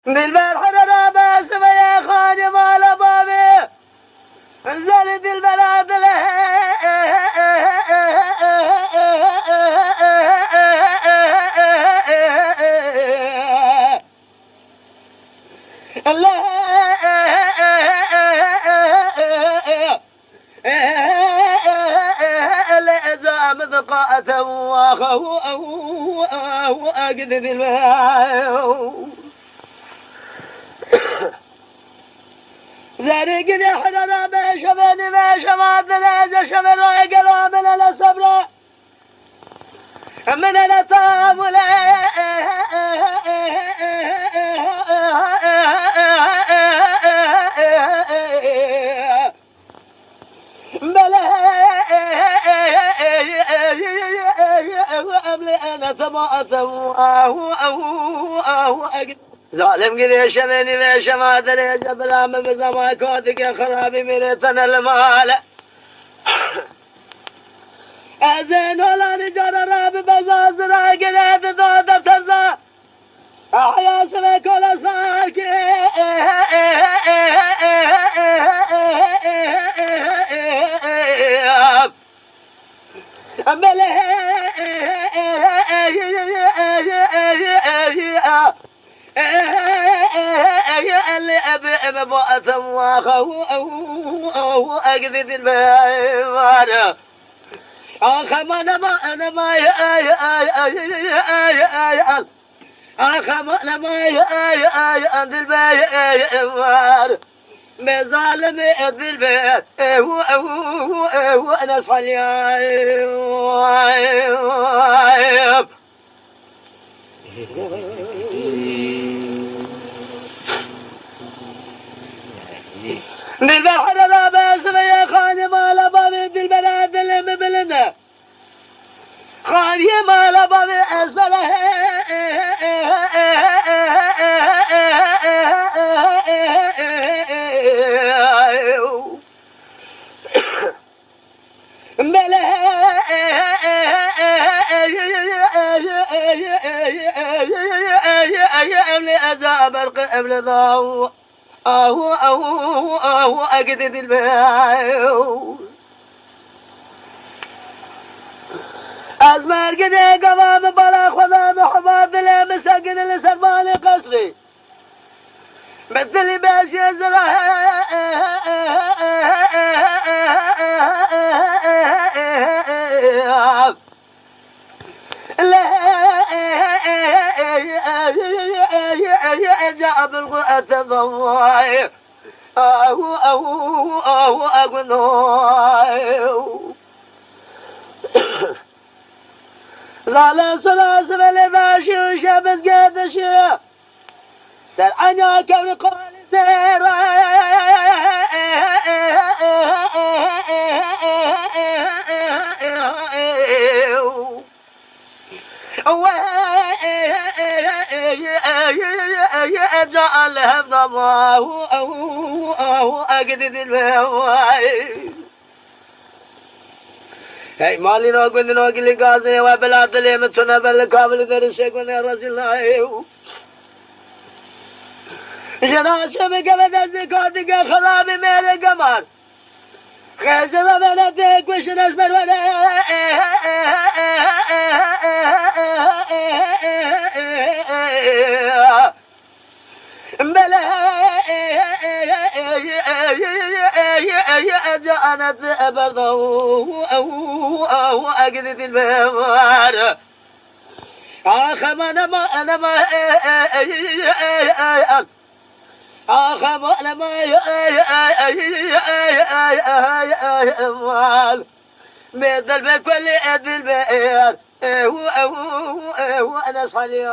بالبلح رابس يا خاني مال بابي نزلت البلاد مذقاته وأقدد زارقني حرنا بشمني بشماتنا إذا شمن رأيقنا من الصبر من الطامل أنا ثمات ظالم قد شمني ما شماتني يا جبل أمام زمان كودك يا خرابي مريتنا المال أزين ولا نجار رابي بزاز راقلات دودة ترزا أحيا سمك والأسفاك اللي أبي بؤثم واخه أو أقذف الماء آخ ما أنا ما آخ ما أنا ما أنزل بيار بظالم أنزل بيار وأنا صلي بالبحر رابس يا خاني مال بابي دي البلاد اللي مبلنا خاني مال بابي أسبله قبل ضوء أقدد البيو أزمار قدي قوام بلا خذا محباط لمساقن لسلمان قصري مثل باش يزرع جاء بالقوة ضواي أقنوي زال سلاسل الباشي وشابس قادشي سرعنا كون قول سيرا جاء الهم ضماه أقدد البواي هاي مالي نوكو نوكي لقاسي وبلاد لي متنا بالكامل درسي كون يا رسول الله جناسي بقبل الزكاتك خرابي ميري قمر خيشنا بلدك وشناس بروانا جاءنت برضو أو أقدد الموار آخ ما أنا ما آخ ما أنا ما مثل بكل أدل بير وأنا صلي